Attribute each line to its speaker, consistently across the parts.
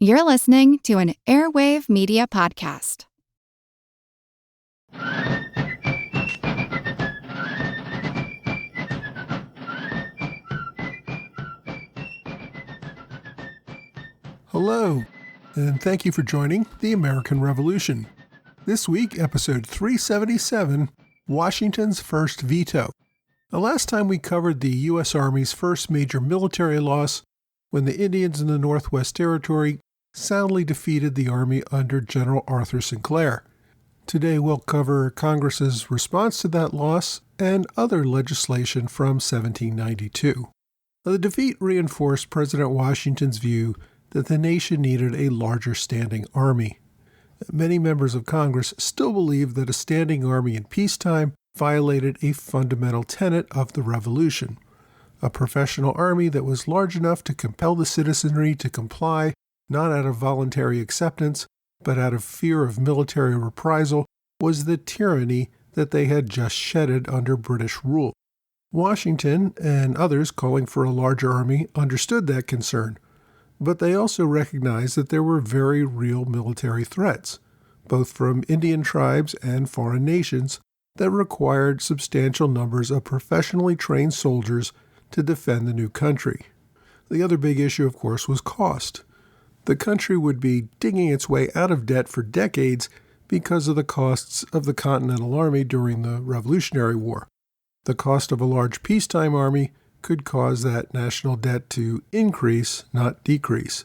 Speaker 1: You're listening to an Airwave Media Podcast.
Speaker 2: Hello, and thank you for joining The American Revolution. This week, episode 377, Washington's First Veto. The last time we covered the U.S. Army's first major military loss when the Indians in the Northwest Territory soundly defeated the Army under General Arthur Sinclair. Today we'll cover Congress's response to that loss and other legislation from 1792. The defeat reinforced President Washington's view that the nation needed a larger standing army. Many members of Congress still believed that a standing army in peacetime violated a fundamental tenet of the Revolution. A professional army that was large enough to compel the citizenry to comply, not out of voluntary acceptance, but out of fear of military reprisal, was the tyranny that they had just shedded under British rule. Washington and others calling for a larger army understood that concern, but they also recognized that there were very real military threats, both from Indian tribes and foreign nations, that required substantial numbers of professionally trained soldiers to defend the new country. The other big issue, of course, was cost. The country would be digging its way out of debt for decades because of the costs of the Continental Army during the Revolutionary War. The cost of a large peacetime army could cause that national debt to increase, not decrease.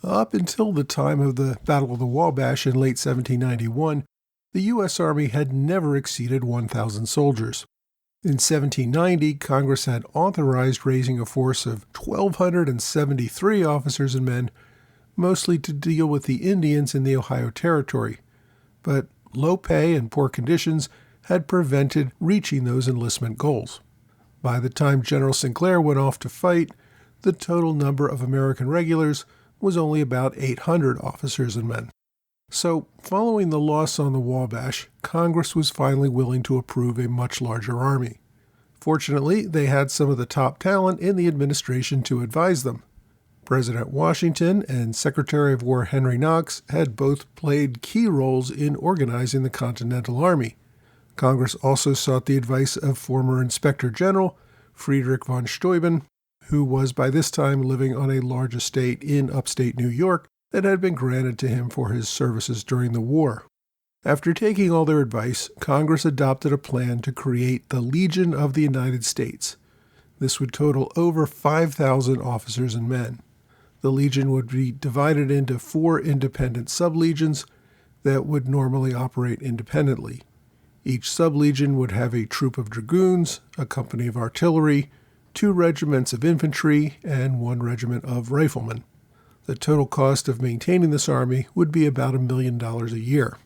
Speaker 2: Up until the time of the Battle of the Wabash in late 1791, the U.S. Army had never exceeded 1,000 soldiers. In 1790, Congress had authorized raising a force of 1,273 officers and men, mostly to deal with the Indians in the Ohio Territory. But low pay and poor conditions had prevented reaching those enlistment goals. By the time General Sinclair went off to fight, the total number of American regulars was only about 800 officers and men. So, following the loss on the Wabash, Congress was finally willing to approve a much larger army. Fortunately, they had some of the top talent in the administration to advise them. President Washington and Secretary of War Henry Knox had both played key roles in organizing the Continental Army. Congress also sought the advice of former Inspector General Friedrich von Steuben, who was by this time living on a large estate in upstate New York that had been granted to him for his services during the war. After taking all their advice, Congress adopted a plan to create the Legion of the United States. This would total over 5,000 officers and men. The Legion would be divided into 4 independent sublegions that would normally operate independently. Each sublegion would have a troop of dragoons, a company of artillery, 2 regiments of infantry, and 1 regiment of riflemen. The total cost of maintaining this army would be about $1 million a year.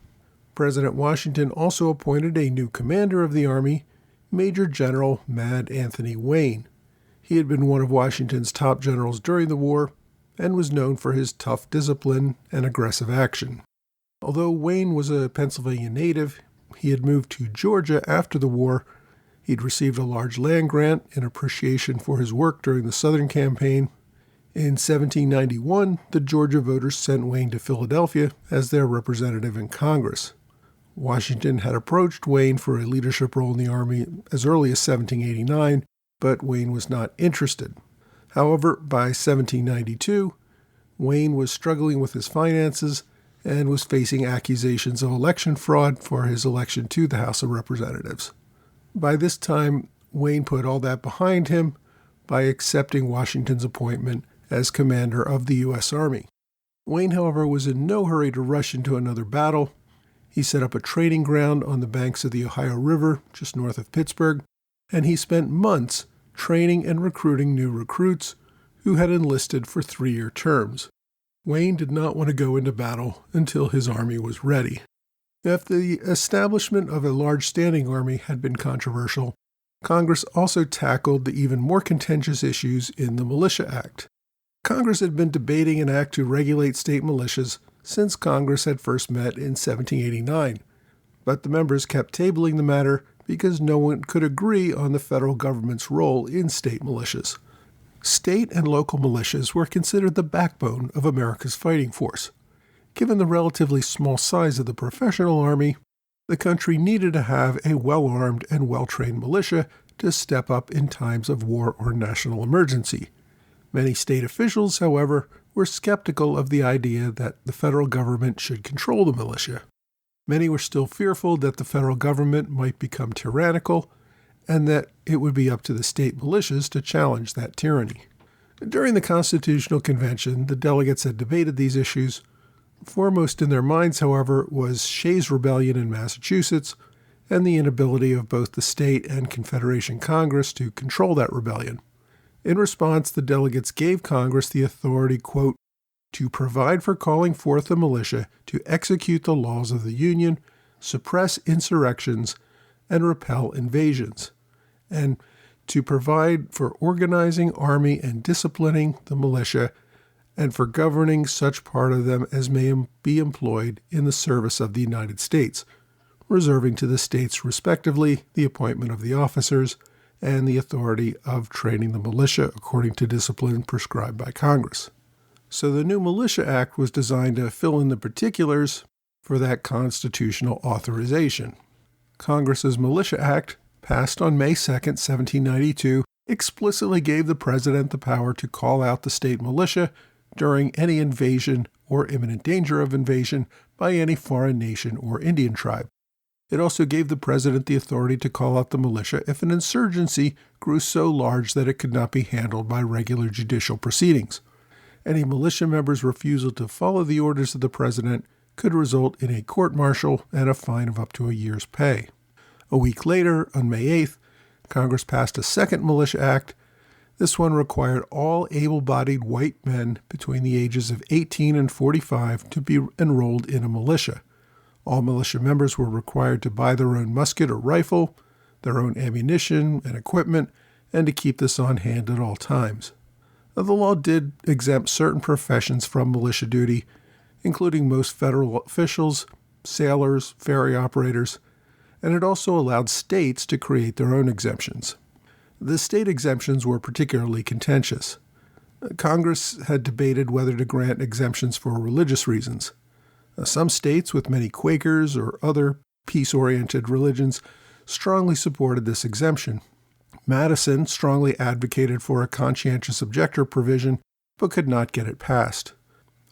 Speaker 2: President Washington also appointed a new commander of the Army, Major General Mad Anthony Wayne. He had been one of Washington's top generals during the war and was known for his tough discipline and aggressive action. Although Wayne was a Pennsylvania native, he had moved to Georgia after the war. He'd received a large land grant in appreciation for his work during the Southern Campaign. In 1791, the Georgia voters sent Wayne to Philadelphia as their representative in Congress. Washington had approached Wayne for a leadership role in the Army as early as 1789, but Wayne was not interested. However, by 1792, Wayne was struggling with his finances and was facing accusations of election fraud for his election to the House of Representatives. By this time, Wayne put all that behind him by accepting Washington's appointment as commander of the U.S. Army. Wayne, however, was in no hurry to rush into another battle. He set up a training ground on the banks of the Ohio River, just north of Pittsburgh, and he spent months training and recruiting new recruits who had enlisted for 3-year terms. Wayne did not want to go into battle until his army was ready. If the establishment of a large standing army had been controversial, Congress also tackled the even more contentious issues in the Militia Act. Congress had been debating an act to regulate state militias since Congress had first met in 1789, but the members kept tabling the matter because no one could agree on the federal government's role in state militias. State and local militias were considered the backbone of America's fighting force. Given the relatively small size of the professional army, the country needed to have a well-armed and well-trained militia to step up in times of war or national emergency. Many state officials, however, were skeptical of the idea that the federal government should control the militia. Many were still fearful that the federal government might become tyrannical and that it would be up to the state militias to challenge that tyranny. During the Constitutional Convention, the delegates had debated these issues. Foremost in their minds, however, was Shays' Rebellion in Massachusetts and the inability of both the state and Confederation Congress to control that rebellion. In response, the delegates gave Congress the authority, quote, to provide for calling forth the militia to execute the laws of the Union, suppress insurrections, and repel invasions, and to provide for organizing army and disciplining the militia, and for governing such part of them as may be employed in the service of the United States, reserving to the states respectively the appointment of the officers and the authority of training the militia according to discipline prescribed by Congress. So the new Militia Act was designed to fill in the particulars for that constitutional authorization. Congress's Militia Act, passed on May 2, 1792, explicitly gave the president the power to call out the state militia during any invasion or imminent danger of invasion by any foreign nation or Indian tribe. It also gave the president the authority to call out the militia if an insurgency grew so large that it could not be handled by regular judicial proceedings. Any militia member's refusal to follow the orders of the president could result in a court-martial and a fine of up to a year's pay. A week later, on May 8th, Congress passed a second Militia Act. This one required all able-bodied white men between the ages of 18 and 45 to be enrolled in a militia. All militia members were required to buy their own musket or rifle, their own ammunition and equipment, and to keep this on hand at all times. Now, the law did exempt certain professions from militia duty, including most federal officials, sailors, ferry operators, and it also allowed states to create their own exemptions. The state exemptions were particularly contentious. Congress had debated whether to grant exemptions for religious reasons. Some states, with many Quakers or other peace-oriented religions, strongly supported this exemption. Madison strongly advocated for a conscientious objector provision, but could not get it passed.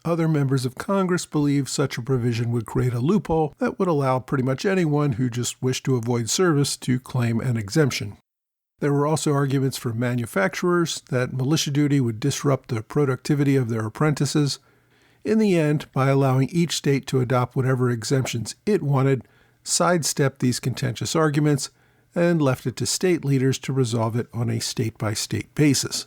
Speaker 2: Other members of Congress believed such a provision would create a loophole that would allow pretty much anyone who just wished to avoid service to claim an exemption. There were also arguments from manufacturers that militia duty would disrupt the productivity of their apprentices. In the end, by allowing each state to adopt whatever exemptions it wanted, sidestepped these contentious arguments and left it to state leaders to resolve it on a state-by-state basis.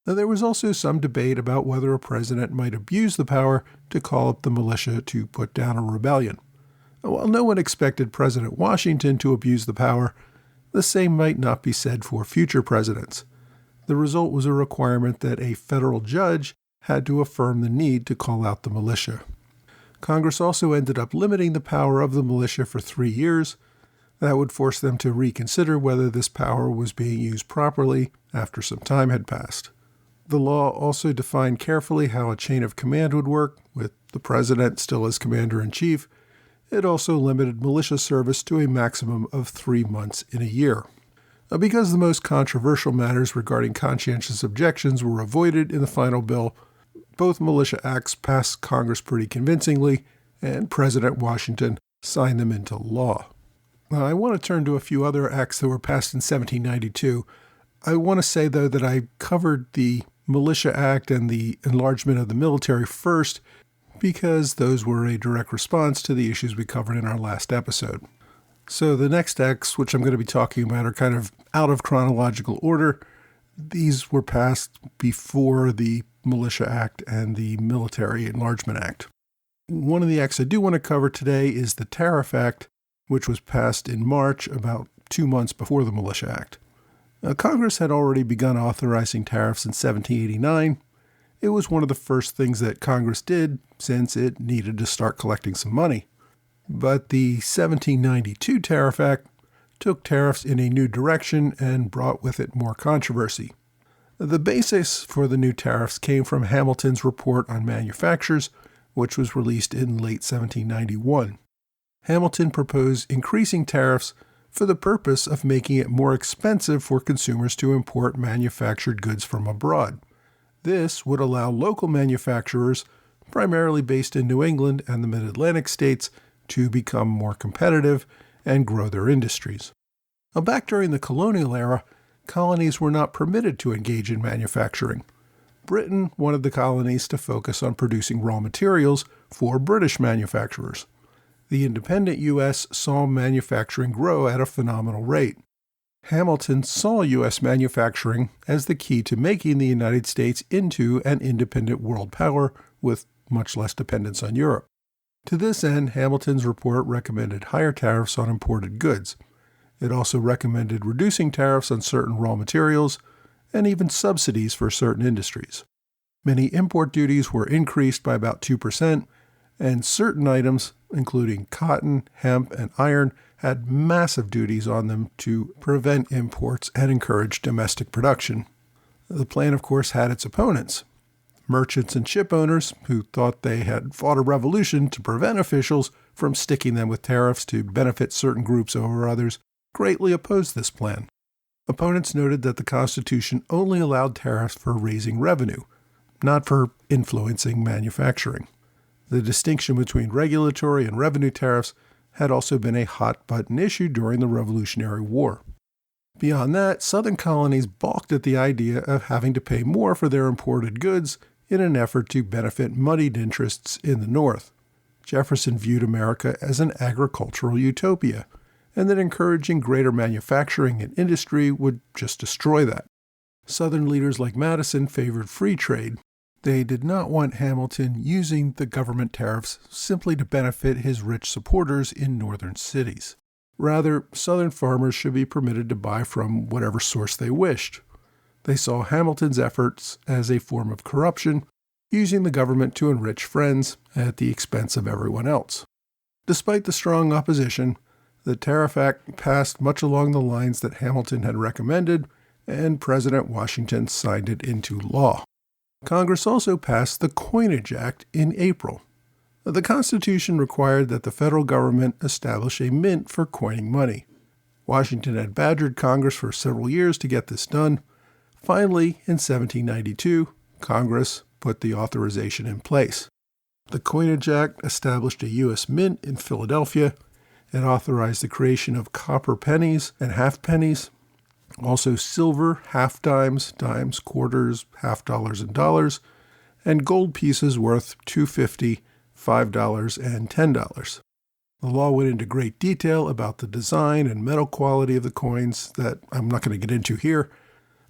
Speaker 2: Now, there was also some debate about whether a president might abuse the power to call up the militia to put down a rebellion. While no one expected President Washington to abuse the power, the same might not be said for future presidents. The result was a requirement that a federal judge had to affirm the need to call out the militia. Congress also ended up limiting the power of the militia for 3 years. That would force them to reconsider whether this power was being used properly after some time had passed. The law also defined carefully how a chain of command would work, with the president still as commander-in-chief. It also limited militia service to a maximum of 3 months in a year. Now, because the most controversial matters regarding conscientious objections were avoided in the final bill, both militia acts passed Congress pretty convincingly, and President Washington signed them into law. Now, I want to turn to a few other acts that were passed in 1792. I want to say, though, that I covered the Militia Act and the enlargement of the military first because those were a direct response to the issues we covered in our last episode. So the next acts, which I'm going to be talking about, are kind of out of chronological order. These were passed before the Militia Act and the Military Enlargement Act. One of the acts I do want to cover today is the Tariff Act, which was passed in March, about 2 months before the Militia Act. Congress had already begun authorizing tariffs in 1789. It was one of the first things that Congress did since it needed to start collecting some money. But the 1792 Tariff Act took tariffs in a new direction and brought with it more controversy. The basis for the new tariffs came from Hamilton's report on manufactures, which was released in late 1791. Hamilton proposed increasing tariffs for the purpose of making it more expensive for consumers to import manufactured goods from abroad. This would allow local manufacturers, primarily based in New England and the Mid-Atlantic states, to become more competitive and grow their industries. Now, back during the colonial era, colonies were not permitted to engage in manufacturing. Britain wanted the colonies to focus on producing raw materials for British manufacturers. The independent U.S. saw manufacturing grow at a phenomenal rate. Hamilton saw U.S. manufacturing as the key to making the United States into an independent world power with much less dependence on Europe. To this end, Hamilton's report recommended higher tariffs on imported goods. It also recommended reducing tariffs on certain raw materials and even subsidies for certain industries. Many import duties were increased by about 2%, and certain items, including cotton, hemp, and iron, had massive duties on them to prevent imports and encourage domestic production. The plan, of course, had its opponents. Merchants and ship owners, who thought they had fought a revolution to prevent officials from sticking them with tariffs to benefit certain groups over others, greatly opposed this plan. Opponents noted that the Constitution only allowed tariffs for raising revenue, not for influencing manufacturing. The distinction between regulatory and revenue tariffs had also been a hot-button issue during the Revolutionary War. Beyond that, Southern colonies balked at the idea of having to pay more for their imported goods in an effort to benefit moneyed interests in the North. Jefferson viewed America as an agricultural utopia, and that encouraging greater manufacturing and industry would just destroy that. Southern leaders like Madison favored free trade. They did not want Hamilton using the government tariffs simply to benefit his rich supporters in northern cities. Rather, Southern farmers should be permitted to buy from whatever source they wished. They saw Hamilton's efforts as a form of corruption, using the government to enrich friends at the expense of everyone else. Despite the strong opposition, the Tariff Act passed much along the lines that Hamilton had recommended, and President Washington signed it into law. Congress also passed the Coinage Act in April. The Constitution required that the federal government establish a mint for coining money. Washington had badgered Congress for several years to get this done. Finally, in 1792, Congress put the authorization in place. The Coinage Act established a U.S. mint in Philadelphia. It authorized the creation of copper pennies and half pennies, also silver, half dimes, dimes, quarters, half dollars, and dollars, and gold pieces worth $2.50, $5, and $10. The law went into great detail about the design and metal quality of the coins that I'm not going to get into here.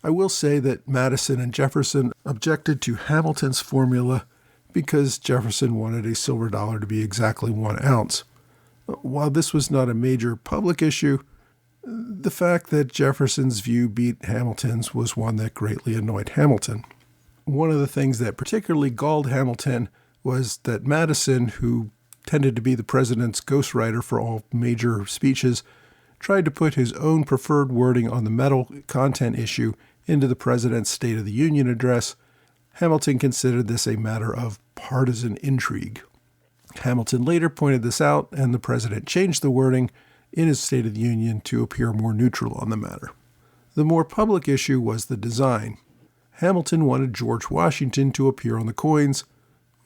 Speaker 2: I will say that Madison and Jefferson objected to Hamilton's formula because Jefferson wanted a silver dollar to be exactly 1 ounce. While this was not a major public issue, the fact that Jefferson's view beat Hamilton's was one that greatly annoyed Hamilton. One of the things that particularly galled Hamilton was that Madison, who tended to be the president's ghostwriter for all major speeches, tried to put his own preferred wording on the metal content issue into the president's State of the Union address. Hamilton considered this a matter of partisan intrigue. Hamilton later pointed this out, and the president changed the wording in his State of the Union to appear more neutral on the matter. The more public issue was the design. Hamilton wanted George Washington to appear on the coins,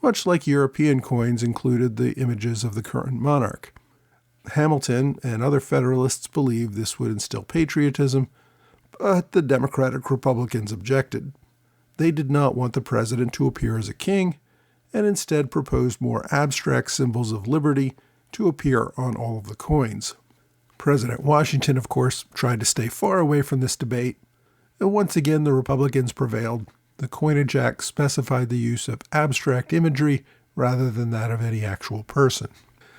Speaker 2: much like European coins included the images of the current monarch. Hamilton and other Federalists believed this would instill patriotism, but the Democratic Republicans objected. They did not want the president to appear as a king, and instead proposed more abstract symbols of liberty to appear on all of the coins. President Washington, of course, tried to stay far away from this debate, and once again the Republicans prevailed. The Coinage Act specified the use of abstract imagery rather than that of any actual person.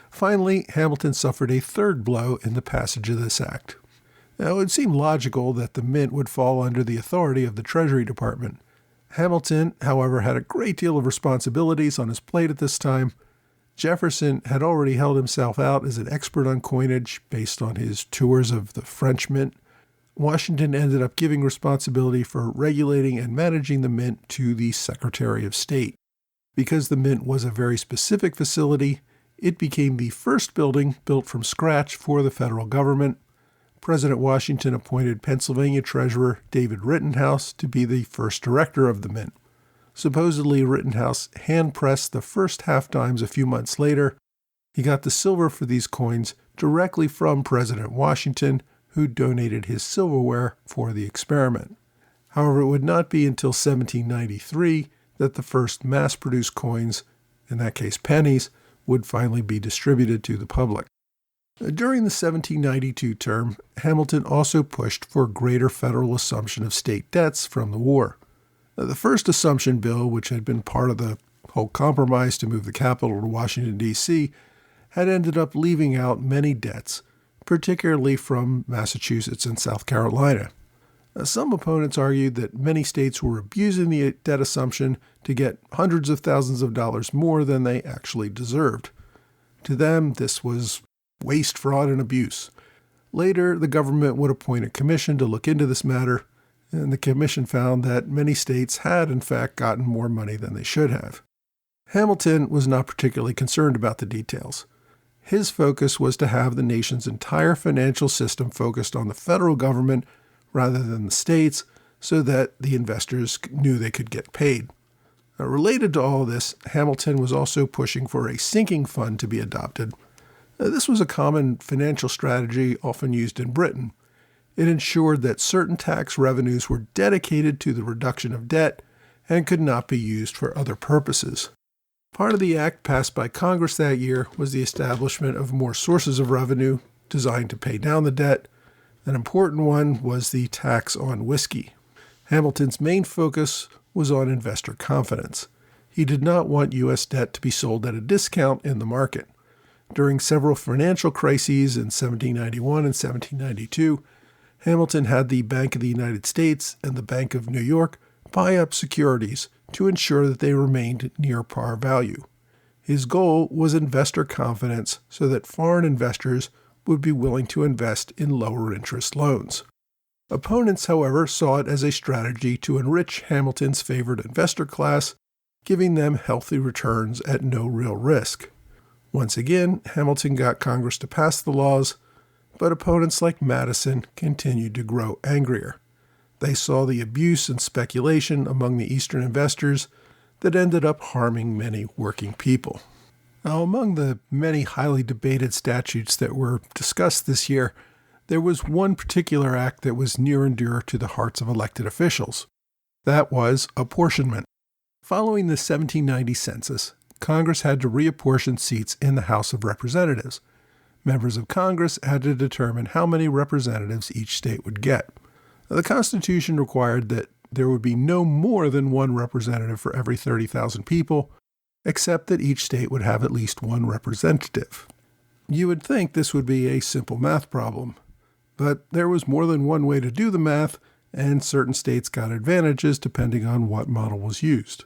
Speaker 2: Finally, Hamilton suffered a third blow in the passage of this act. Now, it would seem logical that the mint would fall under the authority of the Treasury Department. Hamilton, however, had a great deal of responsibilities on his plate at this time. Jefferson had already held himself out as an expert on coinage based on his tours of the French mint. Washington ended up giving responsibility for regulating and managing the mint to the Secretary of State. Because the mint was a very specific facility, it became the first building built from scratch for the federal government. President Washington appointed Pennsylvania Treasurer David Rittenhouse to be the first director of the mint. Supposedly, Rittenhouse hand-pressed the first half-dimes a few months later. He got the silver for these coins directly from President Washington, who donated his silverware for the experiment. However, it would not be until 1793 that the first mass-produced coins, in that case pennies, would finally be distributed to the public. During the 1792 term, Hamilton also pushed for greater federal assumption of state debts from the war. The first assumption bill, which had been part of the whole compromise to move the capital to Washington, D.C., had ended up leaving out many debts, particularly from Massachusetts and South Carolina. Some opponents argued that many states were abusing the debt assumption to get hundreds of thousands of dollars more than they actually deserved. To them, this was waste, fraud, and abuse. Later, the government would appoint a commission to look into this matter, and the commission found that many states had, in fact, gotten more money than they should have. Hamilton was not particularly concerned about the details. His focus was to have the nation's entire financial system focused on the federal government rather than the states, so that the investors knew they could get paid. Related to all this, Hamilton was also pushing for a sinking fund to be adopted. This was a common financial strategy often used in Britain. It ensured that certain tax revenues were dedicated to the reduction of debt and could not be used for other purposes. Part of the act passed by Congress that year was the establishment of more sources of revenue designed to pay down the debt. An important one was the tax on whiskey. Hamilton's main focus was on investor confidence. He did not want U.S. debt to be sold at a discount in the market. During several financial crises in 1791 and 1792, Hamilton had the Bank of the United States and the Bank of New York buy up securities to ensure that they remained near par value. His goal was investor confidence so that foreign investors would be willing to invest in lower interest loans. Opponents, however, saw it as a strategy to enrich Hamilton's favored investor class, giving them healthy returns at no real risk. Once again, Hamilton got Congress to pass the laws, but opponents like Madison continued to grow angrier. They saw the abuse and speculation among the Eastern investors that ended up harming many working people. Now, among the many highly debated statutes that were discussed this year, there was one particular act that was near and dear to the hearts of elected officials. That was apportionment. Following the 1790 census, Congress had to reapportion seats in the House of Representatives. Members of Congress had to determine how many representatives each state would get. The Constitution required that there would be no more than one representative for every 30,000 people, except that each state would have at least one representative. You would think this would be a simple math problem, but there was more than one way to do the math, and certain states got advantages depending on what model was used.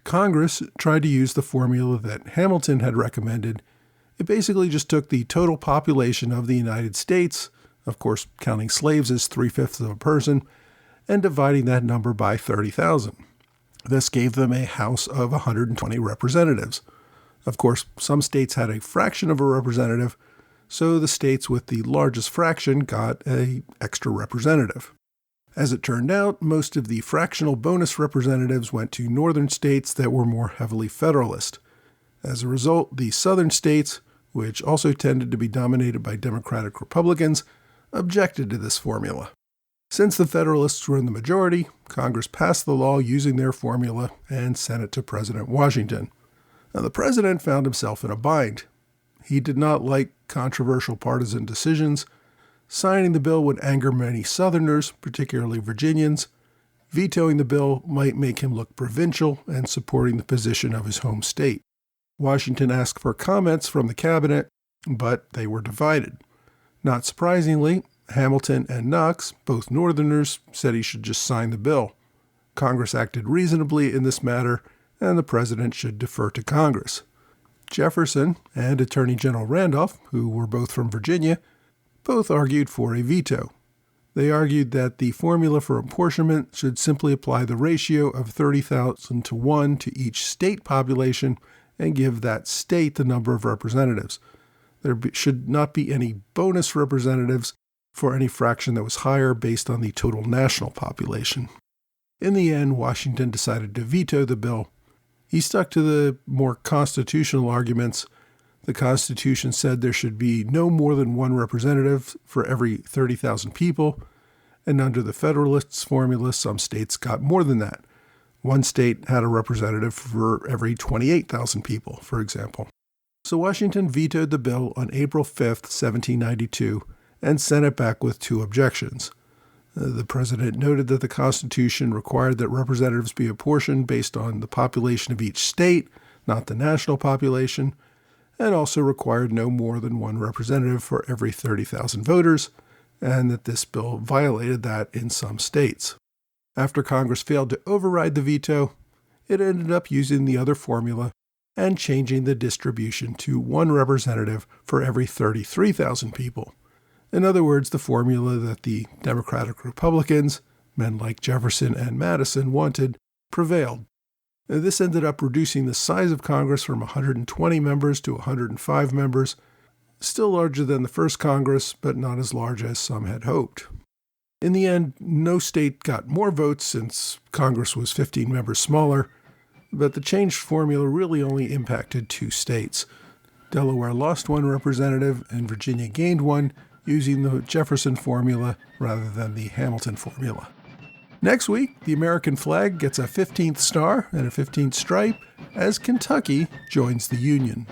Speaker 2: Congress tried to use the formula that Hamilton had recommended. It basically just took the total population of the United States, of course counting slaves as 3/5 of a person, and dividing that number by 30,000. This gave them a House of 120 representatives. Of course, some states had a fraction of a representative, so the states with the largest fraction got an extra representative. As it turned out, most of the fractional bonus representatives went to northern states that were more heavily federalist. As a result, the southern states, which also tended to be dominated by Democratic Republicans, objected to this formula. Since the Federalists were in the majority, Congress passed the law using their formula and sent it to President Washington. Now, the president found himself in a bind. He did not like controversial partisan decisions. Signing the bill would anger many Southerners, particularly Virginians. Vetoing the bill might make him look provincial and supporting the position of his home state. Washington asked for comments from the cabinet, but they were divided. Not surprisingly, Hamilton and Knox, both Northerners, said he should just sign the bill. Congress acted reasonably in this matter, and the president should defer to Congress. Jefferson and Attorney General Randolph, who were both from Virginia, both argued for a veto. They argued that the formula for apportionment should simply apply the ratio of 30,000 to 1 to each state population and give that state the number of representatives. There should not be any bonus representatives for any fraction that was higher based on the total national population. In the end, Washington decided to veto the bill. He stuck to the more constitutional arguments. The Constitution said there should be no more than one representative for every 30,000 people, and under the Federalists' formula, some states got more than that. One state had a representative for every 28,000 people, for example. So Washington vetoed the bill on April 5th, 1792, and sent it back with 2 objections. The president noted that the Constitution required that representatives be apportioned based on the population of each state, not the national population, and also required no more than one representative for every 30,000 voters, and that this bill violated that in some states. After Congress failed to override the veto, it ended up using the other formula and changing the distribution to one representative for every 33,000 people. In other words, the formula that the Democratic Republicans, men like Jefferson and Madison, wanted, prevailed. This ended up reducing the size of Congress from 120 members to 105 members, still larger than the first Congress, but not as large as some had hoped. In the end, no state got more votes since Congress was 15 members smaller, but the changed formula really only impacted 2 states. Delaware lost 1 representative and Virginia gained 1, using the Jefferson formula rather than the Hamilton formula. Next week, the American flag gets a 15th star and a 15th stripe as Kentucky joins the Union.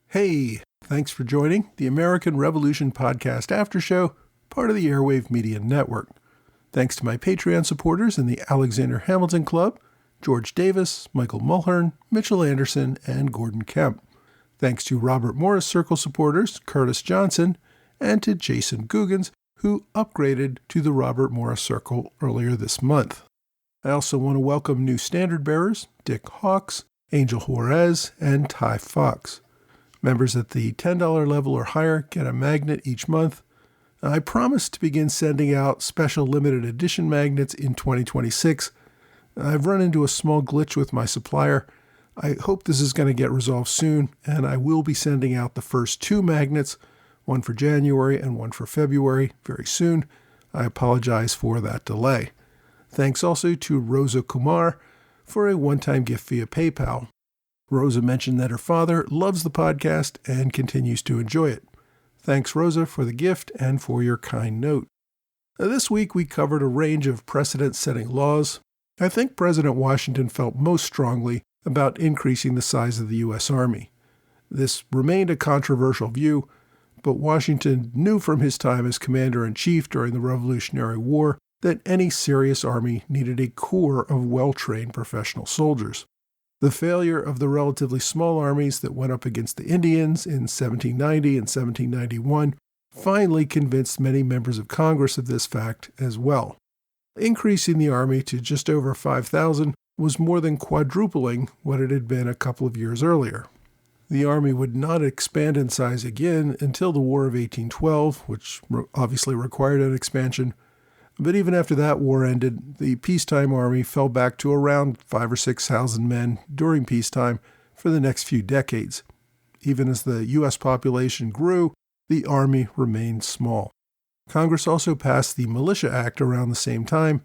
Speaker 2: Hey, thanks for joining the American Revolution Podcast After Show, part of the Airwave Media Network. Thanks to my Patreon supporters in the Alexander Hamilton Club, George Davis, Michael Mulhern, Mitchell Anderson, and Gordon Kemp. Thanks to Robert Morris Circle supporters, Curtis Johnson, and to Jason Googans, who upgraded to the Robert Morris Circle earlier this month. I also want to welcome new standard bearers, Dick Hawks, Angel Juarez, and Ty Fox. Members at the $10 level or higher get a magnet each month. I promise to begin sending out special limited edition magnets in 2026. I've run into a small glitch with my supplier. I hope this is going to get resolved soon, and I will be sending out the first 2 magnets, one for January and one for February, very soon. I apologize for that delay. Thanks also to Rosa Kumar for a one-time gift via PayPal. Rosa mentioned that her father loves the podcast and continues to enjoy it. Thanks, Rosa, for the gift and for your kind note. This week, we covered a range of precedent-setting laws. I think President Washington felt most strongly about increasing the size of the U.S. Army. This remained a controversial view, but Washington knew from his time as commander-in-chief during the Revolutionary War that any serious army needed a corps of well-trained professional soldiers. The failure of the relatively small armies that went up against the Indians in 1790 and 1791 finally convinced many members of Congress of this fact as well. Increasing the army to just over 5,000 was more than quadrupling what it had been a couple of years earlier. The army would not expand in size again until the War of 1812, which obviously required an expansion. But even after that war ended, the peacetime army fell back to around 5,000 or 6,000 men during peacetime for the next few decades. Even as the U.S. population grew, the army remained small. Congress also passed the Militia Act around the same time,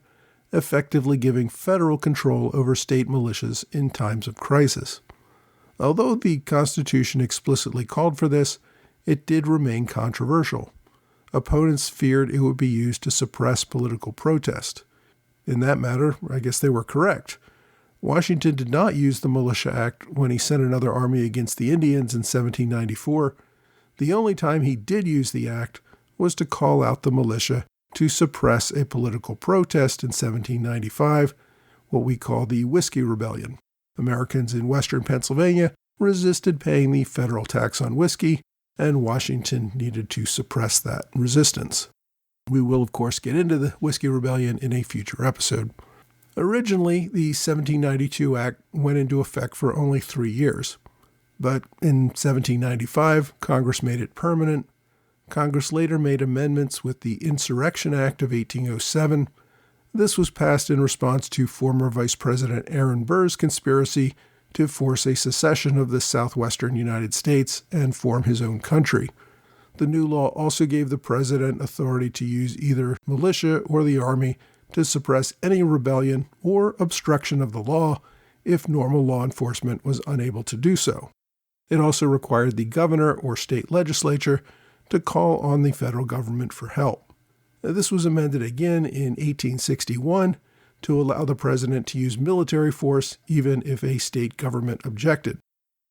Speaker 2: effectively giving federal control over state militias in times of crisis. Although the Constitution explicitly called for this, it did remain controversial. Opponents feared it would be used to suppress political protest. In that matter, I guess they were correct. Washington did not use the Militia Act when he sent another army against the Indians in 1794. The only time he did use the act was to call out the militia to suppress a political protest in 1795, what we call the Whiskey Rebellion. Americans in western Pennsylvania resisted paying the federal tax on whiskey, and Washington needed to suppress that resistance. We will, of course, get into the Whiskey Rebellion in a future episode. Originally, the 1792 Act went into effect for only 3 years. But in 1795, Congress made it permanent. Congress later made amendments with the Insurrection Act of 1807. This was passed in response to former Vice President Aaron Burr's conspiracy to force a secession of the southwestern United States and form his own country. The new law also gave the president authority to use either militia or the army to suppress any rebellion or obstruction of the law if normal law enforcement was unable to do so. It also required the governor or state legislature to call on the federal government for help. This was amended again in 1861 to allow the president to use military force even if a state government objected.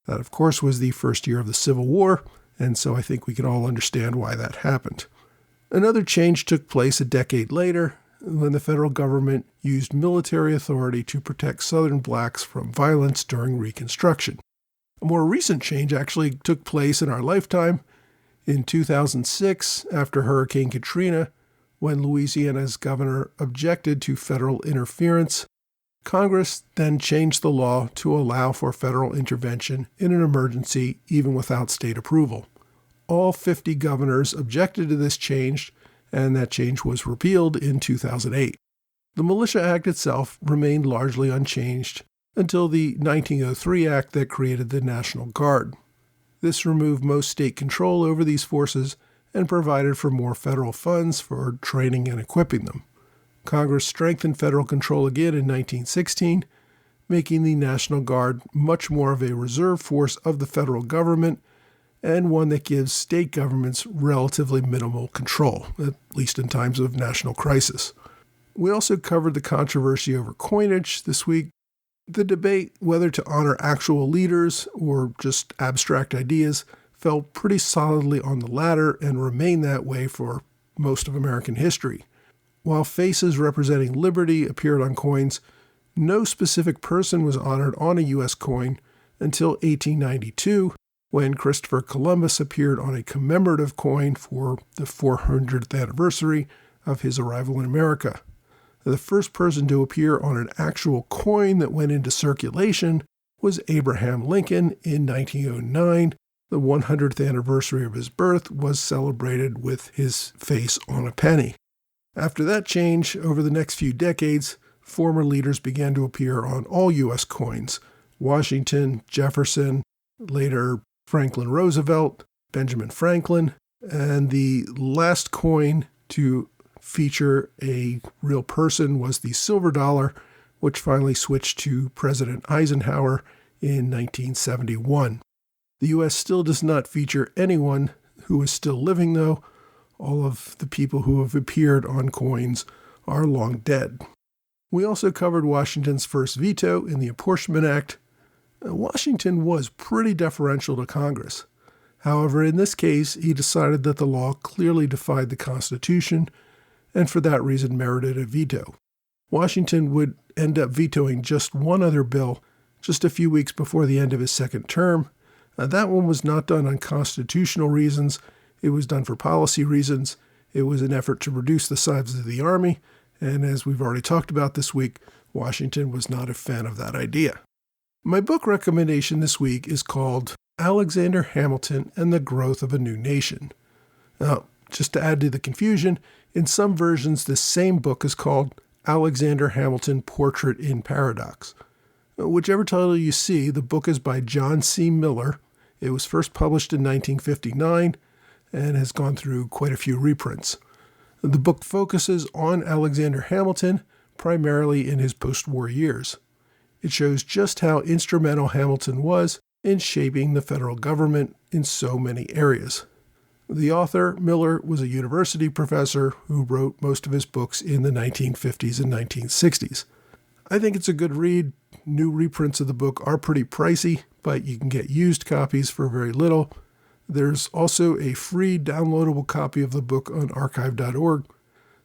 Speaker 2: That, of course, was the first year of the Civil War, and so I think we can all understand why that happened. Another change took place a decade later when the federal government used military authority to protect Southern blacks from violence during Reconstruction. A more recent change actually took place in our lifetime. In 2006, after Hurricane Katrina, when Louisiana's governor objected to federal interference, Congress then changed the law to allow for federal intervention in an emergency even without state approval. All 50 governors objected to this change, and that change was repealed in 2008. The Militia Act itself remained largely unchanged until the 1903 Act that created the National Guard. This removed most state control over these forces and provided for more federal funds for training and equipping them. Congress strengthened federal control again in 1916, making the National Guard much more of a reserve force of the federal government and one that gives state governments relatively minimal control, at least in times of national crisis. We also covered the controversy over coinage this week. The debate whether to honor actual leaders or just abstract ideas fell pretty solidly on the latter and remained that way for most of American history. While faces representing liberty appeared on coins, no specific person was honored on a U.S. coin until 1892, when Christopher Columbus appeared on a commemorative coin for the 400th anniversary of his arrival in America. The first person to appear on an actual coin that went into circulation was Abraham Lincoln in 1909. The 100th anniversary of his birth was celebrated with his face on a penny. After that change, over the next few decades, former leaders began to appear on all U.S. coins: Washington, Jefferson, later Franklin Roosevelt, Benjamin Franklin, and the last coin to feature a real person was the silver dollar, which finally switched to President Eisenhower in 1971. The U.S. still does not feature anyone who is still living, though. All of the people who have appeared on coins are long dead. We also covered Washington's first veto in the Apportionment Act. Washington was pretty deferential to Congress. However, in this case, he decided that the law clearly defied the Constitution, and for that reason merited a veto. Washington would end up vetoing just one other bill just a few weeks before the end of his second term. That one was not done on constitutional reasons. It was done for policy reasons. It was an effort to reduce the size of the army, and as we've already talked about this week, Washington was not a fan of that idea. My book recommendation this week is called Alexander Hamilton and the Growth of a New Nation. Now, just to add to the confusion, in some versions this same book is called Alexander Hamilton Portrait in Paradox. Whichever title you see, the book is by John C. Miller. It was first published in 1959 and has gone through quite a few reprints. The book focuses on Alexander Hamilton, primarily in his post-war years. It shows just how instrumental Hamilton was in shaping the federal government in so many areas. The author, Miller, was a university professor who wrote most of his books in the 1950s and 1960s. I think it's a good read. New reprints of the book are pretty pricey, but you can get used copies for very little. There's also a free downloadable copy of the book on archive.org.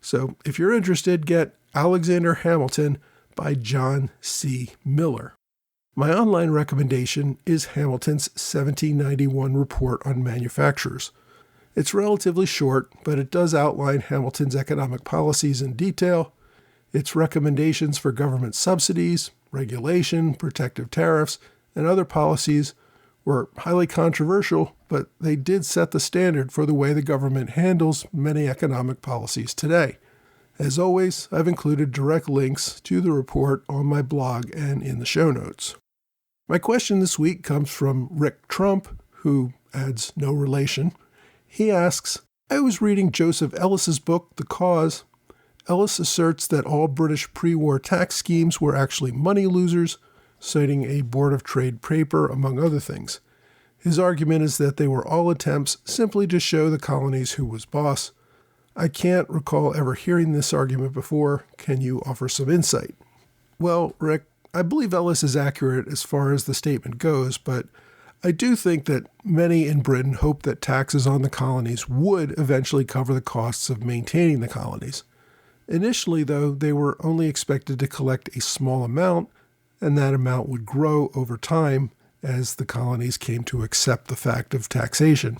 Speaker 2: So if you're interested, get Alexander Hamilton by John C. Miller. My online recommendation is Hamilton's 1791 Report on Manufactures. It's relatively short, but it does outline Hamilton's economic policies in detail. Its recommendations for government subsidies, regulation, protective tariffs, and other policies were highly controversial, but they did set the standard for the way the government handles many economic policies today. As always, I've included direct links to the report on my blog and in the show notes. My question this week comes from Rick Trump, who adds no relation. He asks, I was reading Joseph Ellis's book, The Cause. Ellis asserts that all British pre-war tax schemes were actually money losers, citing a Board of Trade paper, among other things. His argument is that they were all attempts simply to show the colonies who was boss. I can't recall ever hearing this argument before. Can you offer some insight? Well, Rick, I believe Ellis is accurate as far as the statement goes, but I do think that many in Britain hoped that taxes on the colonies would eventually cover the costs of maintaining the colonies. Initially, though, they were only expected to collect a small amount, and that amount would grow over time as the colonies came to accept the fact of taxation.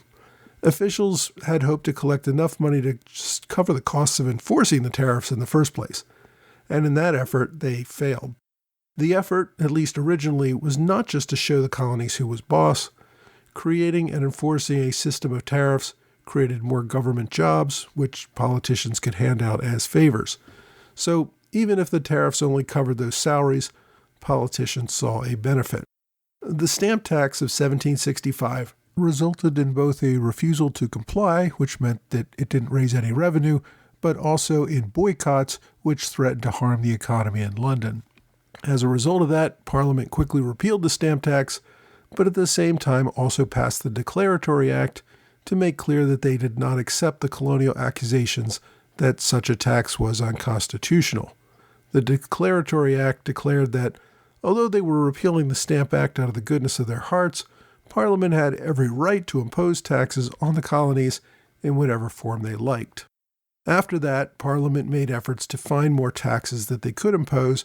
Speaker 2: Officials had hoped to collect enough money to just cover the costs of enforcing the tariffs in the first place, and in that effort, they failed. The effort, at least originally, was not just to show the colonies who was boss. Creating and enforcing a system of tariffs created more government jobs, which politicians could hand out as favors. So even if the tariffs only covered those salaries, politicians saw a benefit. The stamp tax of 1765 resulted in both a refusal to comply, which meant that it didn't raise any revenue, but also in boycotts, which threatened to harm the economy in London. As a result of that, Parliament quickly repealed the stamp tax, but at the same time also passed the Declaratory Act to make clear that they did not accept the colonial accusations that such a tax was unconstitutional. The Declaratory Act declared that, although they were repealing the Stamp Act out of the goodness of their hearts, Parliament had every right to impose taxes on the colonies in whatever form they liked. After that, Parliament made efforts to find more taxes that they could impose,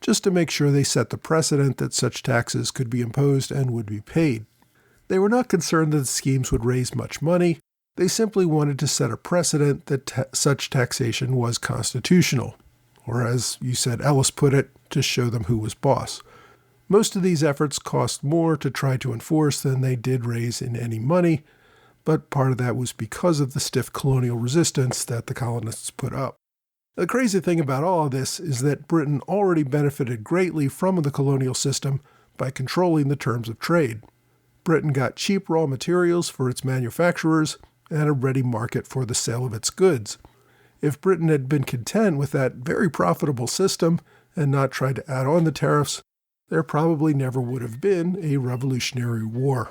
Speaker 2: just to make sure they set the precedent that such taxes could be imposed and would be paid. They were not concerned that the schemes would raise much money. They simply wanted to set a precedent that such taxation was constitutional, or as you said, Ellis put it, to show them who was boss. Most of these efforts cost more to try to enforce than they did raise in any money, but part of that was because of the stiff colonial resistance that the colonists put up. The crazy thing about all of this is that Britain already benefited greatly from the colonial system by controlling the terms of trade. Britain got cheap raw materials for its manufacturers and a ready market for the sale of its goods. If Britain had been content with that very profitable system and not tried to add on the tariffs, there probably never would have been a Revolutionary War.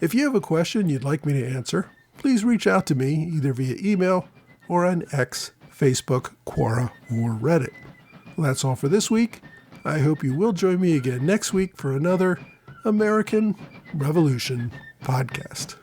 Speaker 2: If you have a question you'd like me to answer, please reach out to me either via email or on X, Facebook, Quora, or Reddit. Well, that's all for this week. I hope you will join me again next week for another American Revolution podcast.